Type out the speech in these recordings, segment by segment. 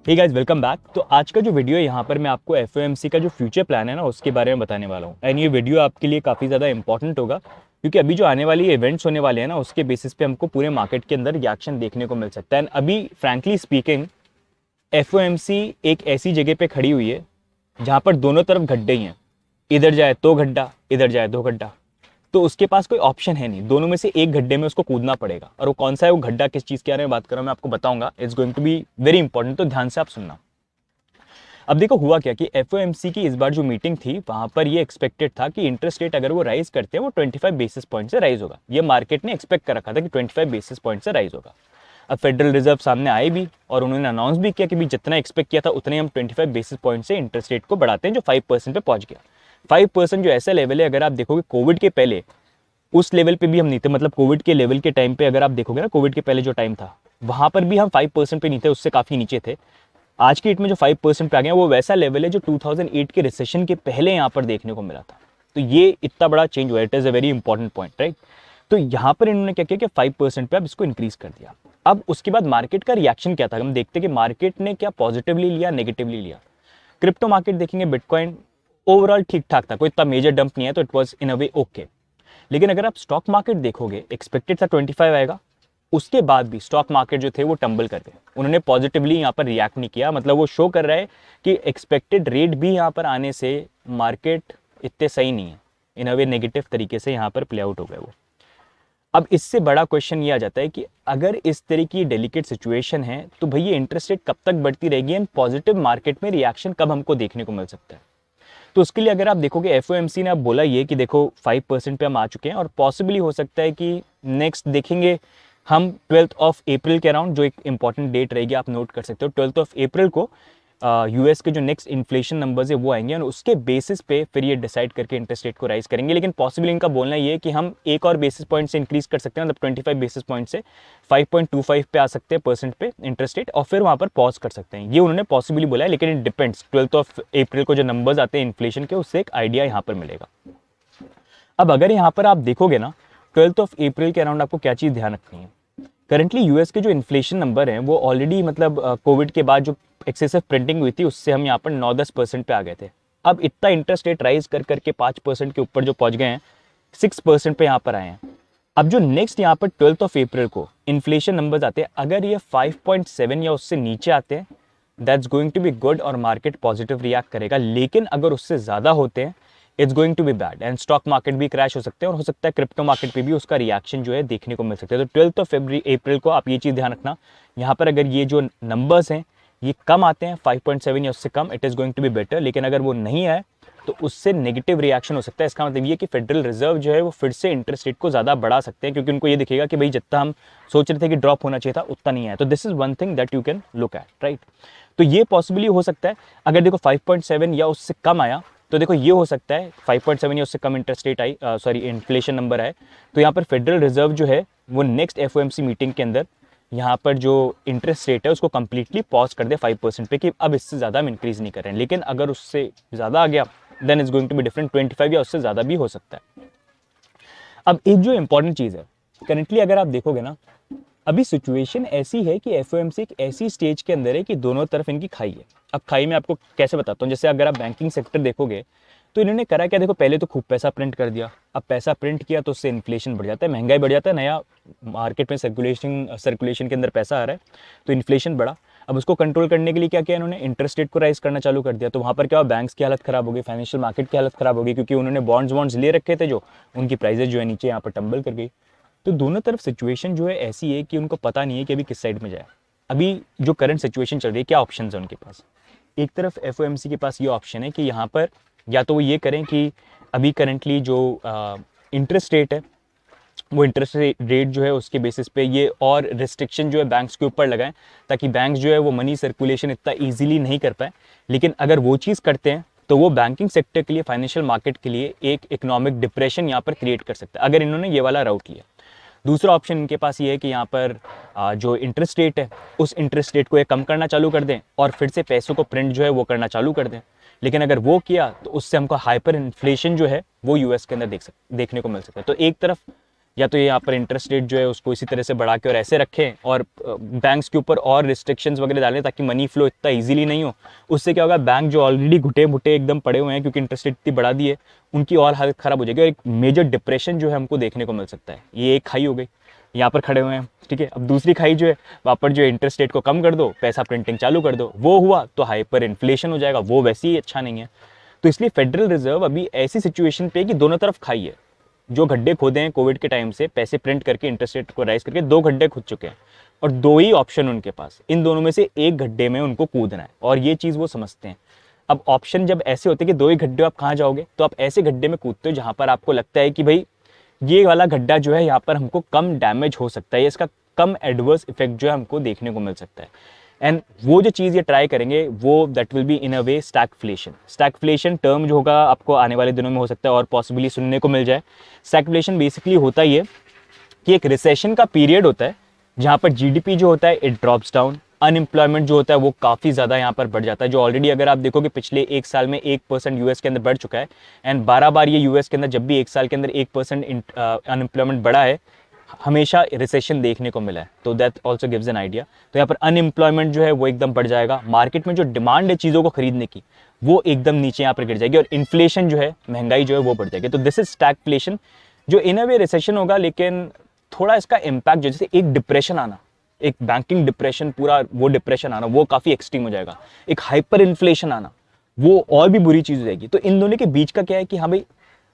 Hey guys, welcome back. तो आज का जो वीडियो है यहाँ पर मैं आपको एफओएमसी का जो फ्यूचर प्लान है ना उसके बारे में बताने वाला हूँ। एंड ये वीडियो आपके लिए काफ़ी ज़्यादा इंपॉर्टेंट होगा क्योंकि अभी जो आने वाली इवेंट्स होने वाले हैं ना उसके बेसिस पे हमको पूरे मार्केट के अंदर रिएक्शन देखने को मिल सकता है। एंड अभी फ्रैंकली स्पीकिंग एफओएमसी एक ऐसी जगह पे खड़ी हुई है जहाँ पर दोनों तरफ गड्ढे ही हैं। इधर जाए तो गड्ढा, इधर जाए तो गड्ढा, तो उसके पास कोई ऑप्शन है नहीं, दोनों में से एक गड्ढे में उसको कूदना पड़ेगा। और वो कौन सा है, वो गड्ढा किस चीज़ के बारे में बात कर रहा हूँ मैं आपको बताऊंगा। It's going to be very important, तो ध्यान से आप सुनना। अब देखो हुआ क्या कि एफओएमसी की इस बार जो मीटिंग थी वहां पर ये एक्सपेक्टेड था कि इंटरेस्ट रेट अगर वो राइज करते हैं वो 25 बेसिस पॉइंट से राइज होगा। ये मार्केट ने एक्सपेक्ट कर रखा था कि 25 बेसिस पॉइंट से राइज होगा। अब फेडरल रिजर्व सामने आए भी और उन्होंने अनाउंस भी किया कि भी जितना एक्सपेक्ट किया था उतने हम 25 बेसिस पॉइंट से इंटरेस्ट रेट को बढ़ाते हैं, जो 5% पे पहुंच गया। 5% जो ऐसा लेवल है, अगर आप देखोगे कोविड के पहले उस लेवल पे भी हम नहीं थे। मतलब कोविड के लेवल के टाइम पे अगर आप देखोगे ना, कोविड के पहले जो टाइम था वहां पर भी हम 5% पे नहीं थे, उससे काफी नीचे थे। आज की डेट में जो 5% पे आ गए वो वैसा लेवल है जो 2008 के रिसेशन के पहले यहाँ पर देखने को मिला था। तो ये इतना बड़ा चेंज हुआ, it is a very important point, right. तो यहाँ पर इन्होंने क्या किया कि 5% पे अब इसको इंक्रीज कर दिया। अब उसके बाद मार्केट का रिएक्शन क्या था, हम देखते कि मार्केट ने क्या पॉजिटिवली लिया, नेगेटिवली लिया। क्रिप्टो मार्केट देखेंगे, बिटकॉइन ओवरऑल ठीक ठाक था, कोई इतना मेजर डंप नहीं है, तो it was in a way okay. लेकिन अगर आप स्टॉक मार्केट देखोगे, एक्सपेक्टेड था 25 आएगा, उसके बाद भी स्टॉक मार्केट जो थे वो टंबल कर गए। उन्होंने पॉजिटिवली यहाँ पर रिएक्ट नहीं किया। मतलब वो शो कर रहा है कि एक्सपेक्टेड रेट भी यहाँ पर आने से मार्केट इतने सही नहीं है, इन अ वे नेगेटिव तरीके से यहाँ पर प्ले आउट हो गए वो। अब इससे बड़ा क्वेश्चन ये आ जाता है कि अगर इस तरह की डेलिकेट सिचुएशन है तो भैया इंटरेस्ट रेट कब तक बढ़ती रहेगी एंड पॉजिटिव मार्केट में रिएक्शन कब हमको देखने को मिल सकता है। तो उसके लिए अगर आप देखोगे एफओएमसी ने अब बोला ये कि देखो 5% पे हम आ चुके हैं और पॉसिबली हो सकता है कि नेक्स्ट देखेंगे हम 12th ऑफ अप्रैल के अराउंड, जो एक इंपॉर्टेंट डेट रहेगी आप नोट कर सकते हो, 12th ऑफ अप्रैल को यूएस के जो नेक्स्ट इन्फ्लेशन नंबर्स है वो आएंगे और उसके बेसिस पे फिर ये डिसाइड करके इंटरेस्ट रेट को राइज करेंगे। लेकिन पॉसिबली इनका बोलना ये है कि हम एक और बेसिस पॉइंट से इंक्रीज कर सकते हैं, मतलब 25 बेसिस पॉइंट से 5.25 पे आ सकते हैं परसेंट पे इंटरेस्ट रेट, और फिर वहां पर पॉज कर सकते हैं। ये उन्होंने पॉसिबली बोला है, लेकिन it depends. 12th of April को जो नंबर्स आते हैं इन्फ्लेशन के, उससे एक आइडिया यहाँ पर मिलेगा। अब अगर यहाँ पर आप देखोगे ना 12th ऑफ अप्रैल के अराउंड आपको क्या चीज़ ध्यान रखनी है। करंटली यूएस के जो इन्फ्लेशन नंबर हैं वो ऑलरेडी, मतलब कोविड के बाद जो एक्सेसिव प्रिंटिंग हुई थी उससे हम यहाँ पर 9-10% पे आ गए थे। अब इतना इंटरेस्ट रेट राइज कर करके 5% के ऊपर जो पहुंच गए हैं, 6% पे यहाँ पर आए हैं। अब जो नेक्स्ट यहाँ पर 12th ऑफ अप्रैल को इन्फ्लेशन नंबर्स आते हैं, अगर ये 5.7 या उससे नीचे आते हैं that's going to be good और मार्केट पॉजिटिव रिएक्ट करेगा। लेकिन अगर उससे ज़्यादा होते हैं it's going to be bad and stock market भी क्रैश हो सकते हैं और हो सकता है क्रिप्टो मार्केट पे भी उसका रिएक्शन जो है देखने को मिल सकता है। तो 12th ऑफ अप्रैल को आप ये चीज़ ध्यान रखना, यहाँ पर अगर ये जो नंबर्स हैं ये कम आते हैं 5.7 या उससे कम, it is going to be better. लेकिन अगर वो नहीं आए तो उससे नेगेटिव रिएक्शन हो सकता है। इसका मतलब ये कि फेडरल रिजर्व जो है वो फिर से इंटरेस्ट रेट को ज़्यादा बढ़ा सकते हैं, क्योंकि उनको ये दिखेगा कि भाई जितना हम सोच रहे थे कि ड्रॉप होना चाहिए था उतना नहीं आया। तो this is one thing that you can look at, right. तो ये पॉसिबली हो सकता है। अगर देखो 5.7 या उससे कम आया तो देखो ये हो सकता है 5.7 या उससे कम इंटरेस्ट रेट आई, सॉरी इन्फ्लेशन नंबर आए, तो यहाँ पर फेडरल रिजर्व जो है वो नेक्स्ट एफओएमसी मीटिंग के अंदर यहाँ पर जो इंटरेस्ट रेट है उसको कंप्लीटली पॉज कर दे 5% पे कि अब इससे ज़्यादा हम इंक्रीज नहीं कर रहे हैं। लेकिन अगर उससे ज़्यादा आ गया then is going to be different, 25 या उससे ज़्यादा भी हो सकता है। अब एक जो इंपॉर्टेंट चीज़ है, करेंटली अगर आप देखोगे ना, अभी सिचुएशन ऐसी है कि एफओएमसी एक ऐसी स्टेज के अंदर है कि दोनों तरफ इनकी खाई है। अब खाई में आपको कैसे बताता हूँ, जैसे अगर आप बैंकिंग सेक्टर देखोगे तो इन्होंने करा क्या, देखो पहले तो खूब पैसा प्रिंट कर दिया। अब पैसा प्रिंट किया तो उससे इन्फ्लेशन बढ़ जाता है, महंगाई बढ़ जाता है, नया मार्केट में सर्कुलेशन के अंदर पैसा आ रहा है तो इन्फ्लेशन बढ़ा। अब उसको कंट्रोल करने के लिए क्या किया इन्होंने, इंटरेस्ट रेट को राइज करना चालू कर दिया। तो वहाँ पर क्या हुआ, बैंक्स की हालत खराब हो गई, फाइनेंशियल मार्केट की हालत खराब हो गई, क्योंकि उन्होंने बॉन्ड्स ले रखे थे जो उनकी प्राइजेज जो है नीचे यहाँ पर टंबल कर गई। तो दोनों तरफ सिचुएशन जो है ऐसी है कि उनको पता नहीं है कि अभी किस साइड में जाए। अभी जो करंट सिचुएशन चल रही है, क्या ऑप्शन है उनके पास। एक तरफ एफओएमसी के पास ये ऑप्शन है कि यहाँ पर या तो वो ये करें कि अभी करंटली जो इंटरेस्ट रेट है वो इंटरेस्ट रेट जो है उसके बेसिस पे ये और रिस्ट्रिक्शन जो है बैंक्स के ऊपर लगाएं, ताकि बैंक्स जो है वो मनी सर्कुलेशन इतना इजीली नहीं कर पाए। लेकिन अगर वो चीज़ करते हैं तो वो बैंकिंग सेक्टर के लिए, फाइनेंशियल मार्केट के लिए एक इकोनॉमिक डिप्रेशन यहाँ पर क्रिएट कर सकता है, अगर इन्होंने ये वाला राउट लिया। दूसरा ऑप्शन इनके पास ये है कि यहाँ पर जो इंटरेस्ट रेट है उस इंटरेस्ट रेट को ये कम करना चालू कर दें और फिर से पैसों को प्रिंट जो है वो करना चालू कर दें। लेकिन अगर वो किया तो उससे हमको हाइपर इन्फ्लेशन जो है वो यूएस के अंदर देखने को मिल सकता है। तो एक तरफ या तो ये यहाँ पर इंटरेस्ट रेट जो है उसको इसी तरह से बढ़ा के और ऐसे रखें और बैंक्स के ऊपर और रिस्ट्रिक्शंस वगैरह डालें ताकि मनी फ्लो इतना ईजिली नहीं हो। उससे क्या होगा, बैंक जो ऑलरेडी घुटे मुटे एकदम पड़े हुए हैं क्योंकि इंटरेस्ट रेट इतनी बढ़ा दी है, उनकी और हालत ख़राब हो जाएगी और एक मेजर डिप्रेशन जो है हमको देखने को मिल सकता है। ये एक खाई हो गई, यहाँ पर खड़े हुए हैं, ठीक है। अब दूसरी खाई जो है वहाँ पर जो इंटरेस्ट रेट को कम कर दो, पैसा प्रिंटिंग चालू कर दो, वो हुआ तो हाइपर इन्फ्लेशन हो जाएगा, वो वैसे ही अच्छा नहीं है। तो इसलिए फेडरल रिजर्व अभी ऐसी सिचुएशन पे कि दोनों तरफ खाई है। जो गड्ढे खोदे हैं कोविड के टाइम से पैसे प्रिंट करके इंटरेस्ट रेट को राइज करके, 2 गड्ढे खुद चुके हैं और 2 ही ऑप्शन उनके पास, इन दोनों में से एक गड्ढे में उनको कूदना है और ये चीज़ वो समझते हैं। अब ऑप्शन जब ऐसे होते हैं कि 2 ही गड्ढे, आप कहाँ जाओगे, तो आप ऐसे गड्ढे में कूदते हो जहाँ पर आपको लगता है कि भाई ये वाला गड्ढा जो है यहाँ पर हमको कम डैमेज हो सकता है, इसका कम एडवर्स इफेक्ट जो है हमको देखने को मिल सकता है। एंड वो जो चीज़ ये ट्राई करेंगे वो that will be in a way stagflation. Stagflation term जो होगा आपको आने वाले दिनों में हो सकता है और पॉसिबली सुनने को मिल जाए। स्टैगफ्लेशन बेसिकली होता ही है कि एक रिसेशन का पीरियड होता है जहाँ पर जीडीपी जो होता है इट ड्रॉप्स डाउन, अनएम्प्लॉयमेंट जो होता है वो काफ़ी ज़्यादा यहाँ पर बढ़ जाता है, जो ऑलरेडी अगर आप देखोगे पिछले 1 साल में 1% यूएस के अंदर बढ़ चुका है। एंड 12 बार ये यूएस के अंदर जब भी 1 साल के अंदर 1% अनएम्प्लॉयमेंट बढ़ा है, हमेशा रिसेशन देखने को मिला है। तो that also gives an idea. तो यहाँ पर अनएम्प्लॉयमेंट जो है वो एकदम बढ़ जाएगा, मार्केट में जो डिमांड है चीज़ों को खरीदने की वो एकदम नीचे यहाँ पर गिर जाएगी और इन्फ्लेशन जो है, महंगाई जो है वो बढ़ जाएगी। तो दिस इज स्टैगफ्लेशन जो इन अ वे रिसेशन होगा, लेकिन थोड़ा इसका इम्पैक्ट जो जैसे एक डिप्रेशन आना, एक बैंकिंग डिप्रेशन, पूरा वो डिप्रेशन आना वो काफ़ी एक्सट्रीम हो जाएगा। एक हाइपर इन्फ्लेशन आना वो और भी बुरी चीज़ हो जाएगी। तो इन दोनों के बीच का क्या है कि हाँ भाई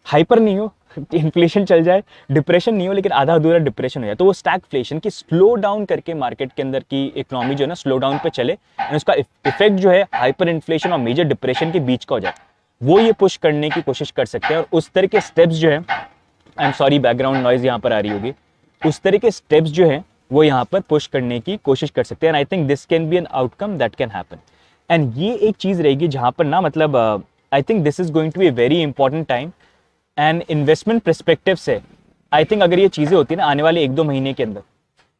हाइपर नहीं हो, इन्फ्लेशन चल जाए, डिप्रेशन नहीं हो लेकिन आधा अधूरा डिप्रेशन हो जाए, तो वो स्टैगफ्लेशन की स्लो डाउन करके मार्केट के अंदर की इकोनॉमी जो है ना स्लो डाउन पे चले एंड उसका इफेक्ट जो है हाइपर इन्फ्लेशन और मेजर डिप्रेशन के बीच का हो जाए, वो ये पुश करने की कोशिश कर सकते हैं। और उस तरह के स्टेप्स जो है, I am sorry background noise यहाँ पर आ रही होगी, उस तरह के स्टेप्स जो है वो यहाँ पर पुश करने की कोशिश कर सकते हैं। And I think this can be an outcome that can happen. And ये एक चीज़ रहेगी जहाँ पर ना मतलब I think this is going to be a very important time and investment perspective से आई थिंक अगर ये चीज़ें होती है ना आने वाले 1-2 महीने के अंदर,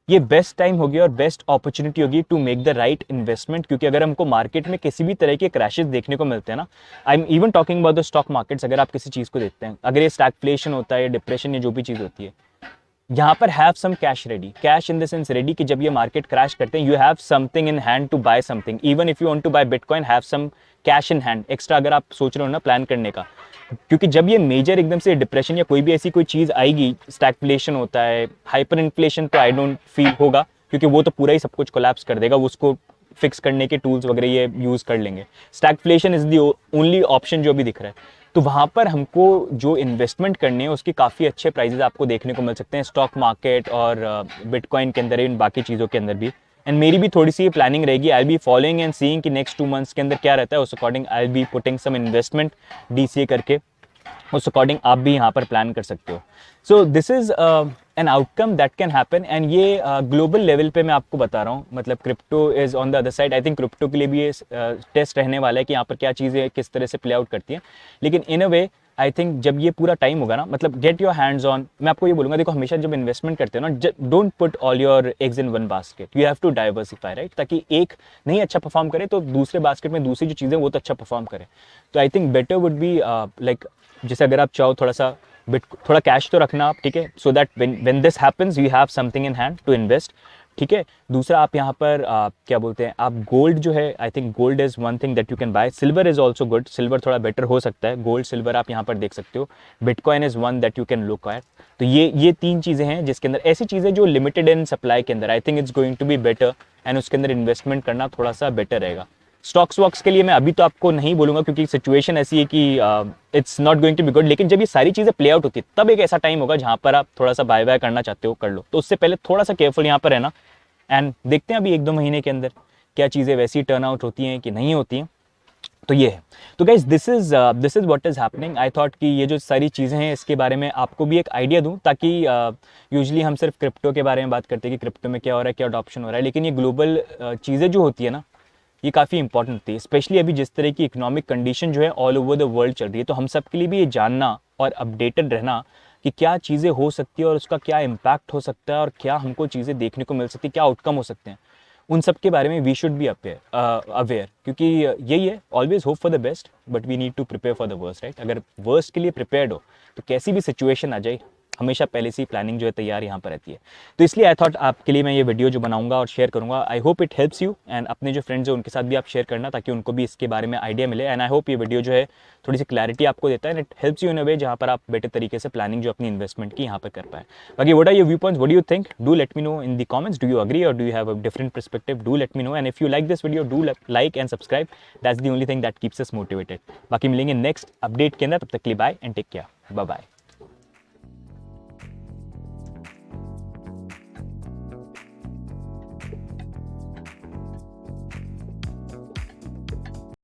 ये बेस्ट टाइम होगी और बेस्ट अपॉर्चुनिटी होगी to make the right investment. क्योंकि अगर हमको मार्केट में किसी भी तरह के क्रैशेस देखने को मिलते हैं ना, I am even talking about the stock markets, अगर आप किसी चीज़ को देखते हैं, अगर ये स्टैगफ्लेशन होता है, डिप्रेशन या जो भी चीज़ होती है, यहाँ पर have some cash ready, cash in the sense ready कि जब ये मार्केट क्रैश करते हैं you have something in hand to buy something. Even if you want to buy bitcoin, have some cash in hand extra, अगर आप सोच रहे हो ना प्लान करने का। क्योंकि जब ये मेजर एकदम से डिप्रेशन या कोई भी ऐसी कोई चीज़ आएगी, स्टैगफ्लेशन होता है, हाइपर इन्फ्लेशन तो आई डोंट फील होगा क्योंकि वो तो पूरा ही सब कुछ कोलैप्स कर देगा, उसको फिक्स करने के टूल्स वगैरह ये यूज़ कर लेंगे। Stagflation is the only option जो अभी दिख रहा है। तो वहाँ पर हमको जो इन्वेस्टमेंट करनी है उसके काफ़ी अच्छे प्राइजेस आपको देखने को मिल सकते हैं स्टॉक मार्केट और बिटकॉइन के अंदर, इन बाकी चीज़ों के अंदर भी। एंड मेरी भी थोड़ी सी प्लानिंग रहेगी, I be following and seeing कि नेक्स्ट 2 मंथ्स के अंदर क्या रहता है, उस according I be putting some investment DCA करके, उस अकॉर्डिंग आप भी यहाँ पर प्लान कर सकते हो। So this is an outcome that can happen. And ये ग्लोबल लेवल पे मैं आपको बता रहा हूँ, मतलब crypto is on the other side. I think crypto के लिए भी ये टेस्ट रहने वाला है कि यहाँ पर क्या चीज़ें किस तरह से प्ले आउट करती हैं। लेकिन इन अ वे आई थिंक जब ये पूरा टाइम होगा ना, मतलब गेट योर हैंड्स ऑन। मैं आपको ये बोलूँगा, देखो हमेशा जब इन्वेस्टमेंट करते हो ना, don't put all your eggs in one basket, you have to diversify, right, ताकि एक नहीं अच्छा परफॉर्म करे तो दूसरे बास्केट में दूसरी जो चीज़ें वो तो अच्छा परफॉर्म करे। तो I think better would be like, जैसे अगर आप चाहो थोड़ा कैश तो रखना आप, ठीक है, so that when this happens you have something in hand to invest, ठीक है। दूसरा आप यहाँ पर क्या बोलते हैं, आप गोल्ड जो है, I think gold is one thing that you can buy. Silver is also good, silver थोड़ा बेटर हो सकता है, गोल्ड सिल्वर आप यहाँ पर देख सकते हो। Bitcoin is one that you can look at. तो ये 3 चीज़ें हैं जिसके अंदर, ऐसी चीज़ें जो लिमिटेड इन सप्लाई के अंदर, I think it's going to be better and उसके अंदर इन्वेस्टमेंट करना थोड़ा सा बेटर रहेगा। स्टॉक्स वॉक्स के लिए मैं अभी तो आपको नहीं बोलूँगा क्योंकि सिचुएशन ऐसी है कि it's not going to be good, लेकिन जब ये सारी चीज़ें प्ले आउट होती है तब एक ऐसा टाइम होगा जहाँ पर आप थोड़ा सा बाय बाय करना चाहते हो कर लो। तो उससे पहले थोड़ा सा केयरफुल यहाँ पर रहना एंड देखते हैं अभी 1-2 महीने के अंदर क्या चीज़ें वैसी टर्न आउट होती हैं कि नहीं होती हैं। तो ये है। तो guys this is what is happening. I thought कि ये जो सारी चीज़ें हैं इसके बारे में आपको भी एक आइडिया दूं, ताकि यूजुअली हम सिर्फ क्रिप्टो के बारे में बात करते हैं कि क्रिप्टो में क्या हो रहा है, क्या अडॉप्शन हो रहा है, लेकिन ये ग्लोबल चीज़ें जो होती है ना, ये काफ़ी इंपॉर्टेंट होती है। स्पेशली अभी जिस तरह की इकोनॉमिक कंडीशन जो है ऑल ओवर द वर्ल्ड चल रही है, तो हम सब के लिए भी ये जानना और अपडेटेड रहना कि क्या चीज़ें हो सकती है और उसका क्या इम्पैक्ट हो सकता है और क्या हमको चीज़ें देखने को मिल सकती है, क्या आउटकम हो सकते हैं, उन सब के बारे में वी शुड बी अवेयर। क्योंकि यही है, always hope for the best but we need to prepare for the worst, right. अगर वर्स्ट के लिए प्रिपेयर्ड हो तो कैसी भी सिचुएशन आ जाए हमेशा पहले से ही प्लानिंग जो है तैयार यहाँ पर रहती है। तो इसलिए आई थॉट आपके लिए मैं ये वीडियो जो बनाऊंगा और शेयर करूंगा, I hope it helps you, and अपने जो फ्रेंड्स हैं उनके साथ भी आप शेयर करना ताकि उनको भी इसके बारे में आइडिया मिले। एंड आई होप ये वीडियो जो है थोड़ी सी क्लैरिटी आपको देता है, and it helps you in a way जहाँ पर आप बेटर तरीके से प्लानिंग जो अपनी इन्वेस्टमेंट की यहाँ पर कर पाए। बाकी what are your viewpoints, what do you think, do let me know in the comments, do you agree or do you have a different perspective, do let me know, and if you like this video do like and subscribe, that's the only thing that keeps us motivated. बाकी मिलेंगे next update के अंदर, तब तक के लिए bye and take care, bye bye.